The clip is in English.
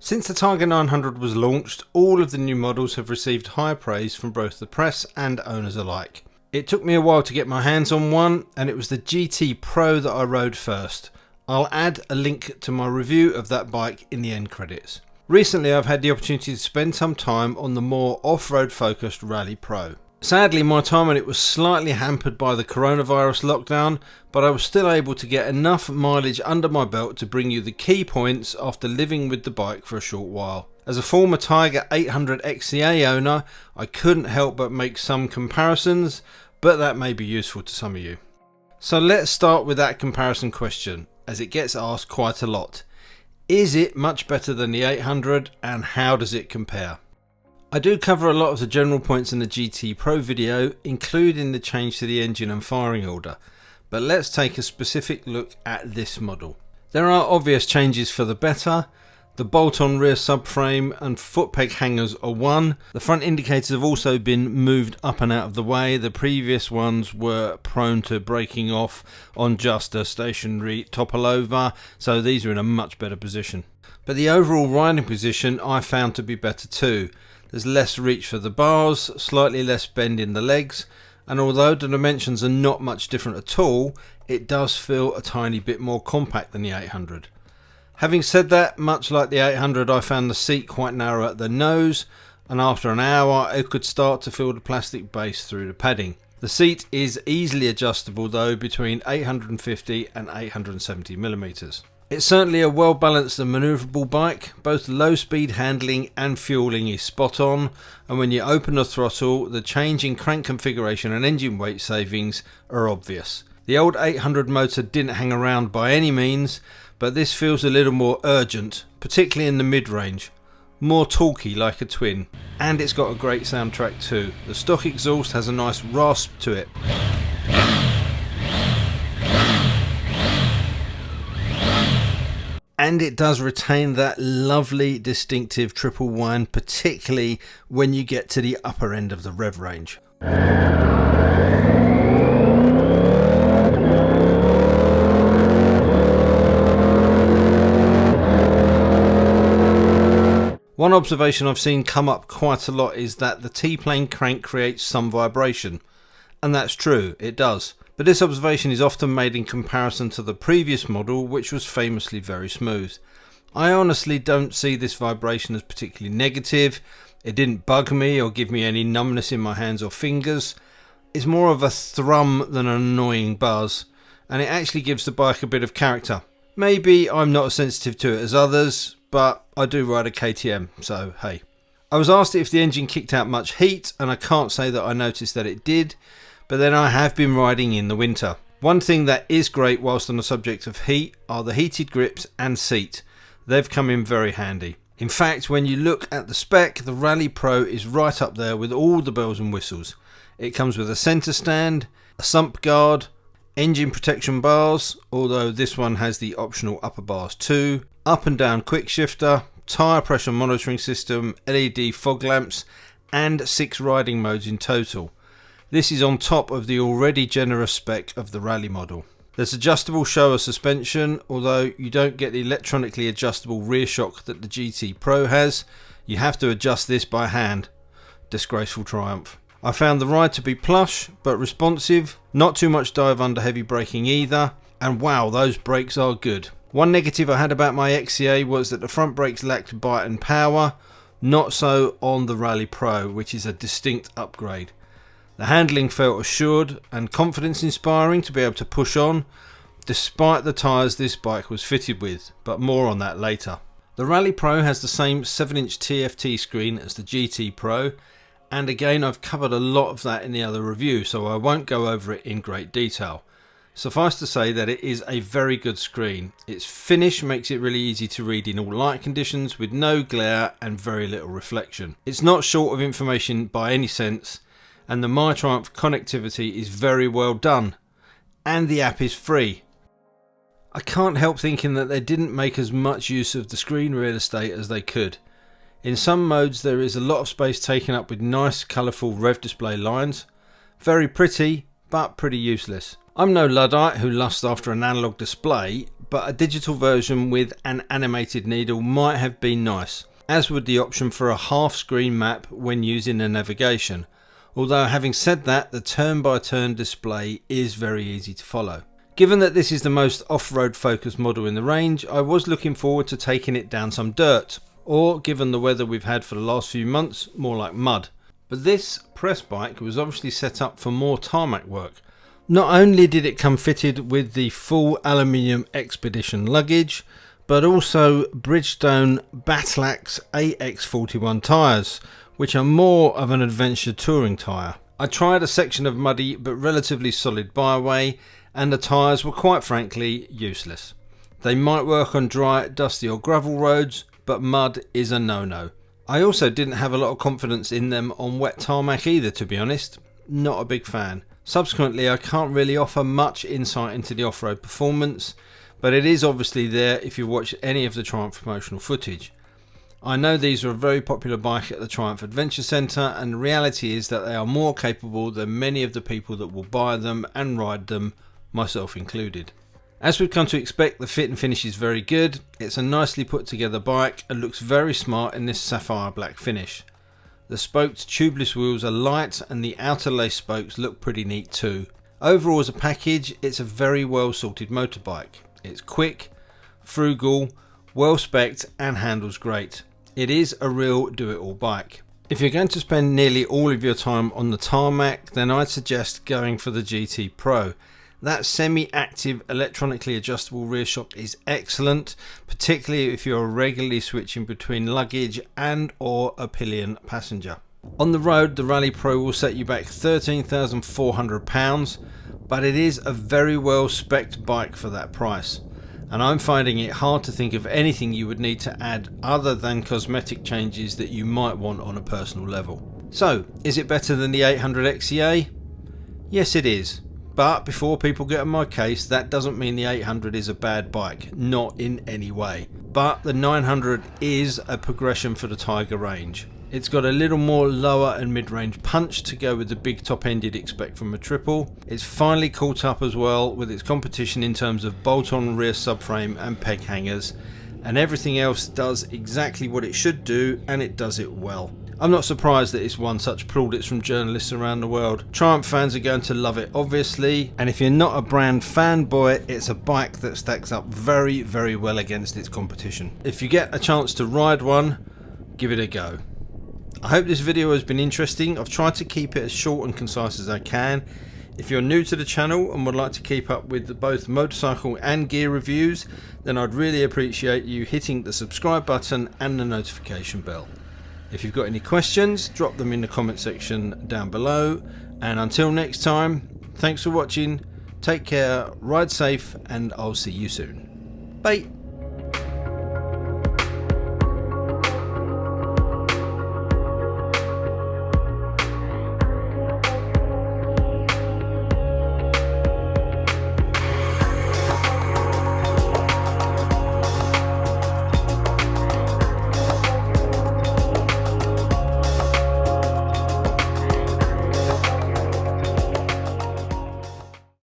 Since the Tiger 900 was launched, all of the new models have received high praise from both the press and owners alike. It took me a while to get my hands on one, and it was the GT Pro that I rode first. I'll add a link to my review of that bike in the end credits. Recently I've had the opportunity to spend some time on the more off-road focused Rally Pro. Sadly, my time on it was slightly hampered by the coronavirus lockdown, but I was still able to get enough mileage under my belt to bring you the key points after living with the bike for a short while. As a former Tiger 800 XCA owner, I couldn't help but make some comparisons, but that may be useful to some of you. So let's start with that comparison question, as it gets asked quite a lot. Is it much better than the 800, and how does it compare? I do cover a lot of the general points in the GT Pro video, including the change to the engine and firing order, but let's take a specific look at this model. There are obvious changes for the better. The bolt-on rear subframe and foot peg hangers are one. The front indicators have also been moved up and out of the way. The previous ones were prone to breaking off on just a stationary topple over, so these are in a much better position. But the overall riding position I found to be better too. There's less reach for the bars, slightly less bend in the legs, and although the dimensions are not much different at all, it does feel a tiny bit more compact than the 800. Having said that, much like the 800, I found the seat quite narrow at the nose, and after an hour I could start to feel the plastic base through the padding. The seat is easily adjustable though, between 850 and 870mm. It's certainly a well balanced and manoeuvrable bike. Both low speed handling and fueling is spot on, and when you open the throttle, the change in crank configuration and engine weight savings are obvious. The old 800 motor didn't hang around by any means, but this feels a little more urgent, particularly in the mid-range. More talky like a twin, and it's got a great soundtrack too. The stock exhaust has a nice rasp to it. And it does retain that lovely distinctive triple whine, particularly when you get to the upper end of the rev range. One observation I've seen come up quite a lot is that the T-plane crank creates some vibration. And that's true, it does. But this observation is often made in comparison to the previous model, which was famously very smooth. I honestly don't see this vibration as particularly negative. It didn't bug me or give me any numbness in my hands or fingers. It's more of a thrum than an annoying buzz, and it actually gives the bike a bit of character. Maybe I'm not as sensitive to it as others, but I do ride a KTM, so hey. I was asked if the engine kicked out much heat, and I can't say that I noticed that it did, but then I have been riding in the winter. One thing that is great whilst on the subject of heat are the heated grips and seat. They've come in very handy. In fact, when you look at the spec, the Rally Pro is right up there with all the bells and whistles. It comes with a centre stand, a sump guard, engine protection bars, although this one has the optional upper bars too, up and down quick shifter, tyre pressure monitoring system, LED fog lamps, and 6 riding modes in total. This is on top of the already generous spec of the Rally model. There's adjustable shower suspension, although you don't get the electronically adjustable rear shock that the GT Pro has. You have to adjust this by hand. Disgraceful triumph. I found the ride to be plush but responsive, not too much dive under heavy braking either, and wow, those brakes are good. One negative I had about my XCA was that the front brakes lacked bite and power, not so on the Rally Pro, which is a distinct upgrade. The handling felt assured and confidence inspiring to be able to push on, despite the tyres this bike was fitted with, but more on that later. The Rally Pro has the same 7-inch TFT screen as the GT Pro, and again I've covered a lot of that in the other review, so I won't go over it in great detail. Suffice to say that it is a very good screen. Its finish makes it really easy to read in all light conditions with no glare and very little reflection. It's not short of information by any sense, and the MyTriumph connectivity is very well done, and the app is free. I can't help thinking that they didn't make as much use of the screen real estate as they could. In some modes there is a lot of space taken up with nice colourful rev display lines. Very pretty, but pretty useless. I'm no Luddite who lusts after an analog display, but a digital version with an animated needle might have been nice, as would the option for a half-screen map when using the navigation. Although having said that, the turn-by-turn display is very easy to follow. Given that this is the most off-road focused model in the range, I was looking forward to taking it down some dirt, or given the weather we've had for the last few months, more like mud. But this press bike was obviously set up for more tarmac work. Not only did it come fitted with the full aluminium Expedition luggage, but also Bridgestone Batlax AX41 tyres, which are more of an adventure touring tyre. I tried a section of muddy but relatively solid byway, and the tyres were quite frankly useless. They might work on dry, dusty or gravel roads, but mud is a no-no. I also didn't have a lot of confidence in them on wet tarmac either, to be honest. Not a big fan. Subsequently, I can't really offer much insight into the off-road performance, but it is obviously there if you watch any of the Triumph promotional footage. I know these are a very popular bike at the Triumph Adventure Centre, and the reality is that they are more capable than many of the people that will buy them and ride them, myself included. As we've come to expect, the fit and finish is very good. It's a nicely put together bike and looks very smart in this sapphire black finish. The spoked tubeless wheels are light and the outer lace spokes look pretty neat too. Overall as a package, it's a very well sorted motorbike. It's quick, frugal, well spec'd and handles great. It is a real do-it-all bike. If you're going to spend nearly all of your time on the tarmac, then I'd suggest going for the GT Pro. That semi-active electronically adjustable rear shock is excellent, particularly if you're regularly switching between luggage and or a pillion passenger. On the road, the Rally Pro will set you back £13,400, but it is a very well spec'd bike for that price. And I'm finding it hard to think of anything you would need to add other than cosmetic changes that you might want on a personal level. So, is it better than the 800 XEA? Yes, it is. But before people get on my case, that doesn't mean the 800 is a bad bike, not in any way. But the 900 is a progression for the Tiger range. It's got a little more lower and mid-range punch to go with the big top end you'd expect from a triple. It's finally caught up as well with its competition in terms of bolt-on rear subframe and peg hangers, and everything else does exactly what it should do, and it does it well. I'm not surprised that it's won such plaudits from journalists around the world. Triumph fans are going to love it obviously, and if you're not a brand fanboy, it's a bike that stacks up very, very well against its competition. If you get a chance to ride one, give it a go. I hope this video has been interesting. I've tried to keep it as short and concise as I can. If you're new to the channel and would like to keep up with both motorcycle and gear reviews, then I'd really appreciate you hitting the subscribe button and the notification bell. If you've got any questions, drop them in the comment section down below, and until next time, thanks for watching, take care, ride safe, and I'll see you soon. Bye.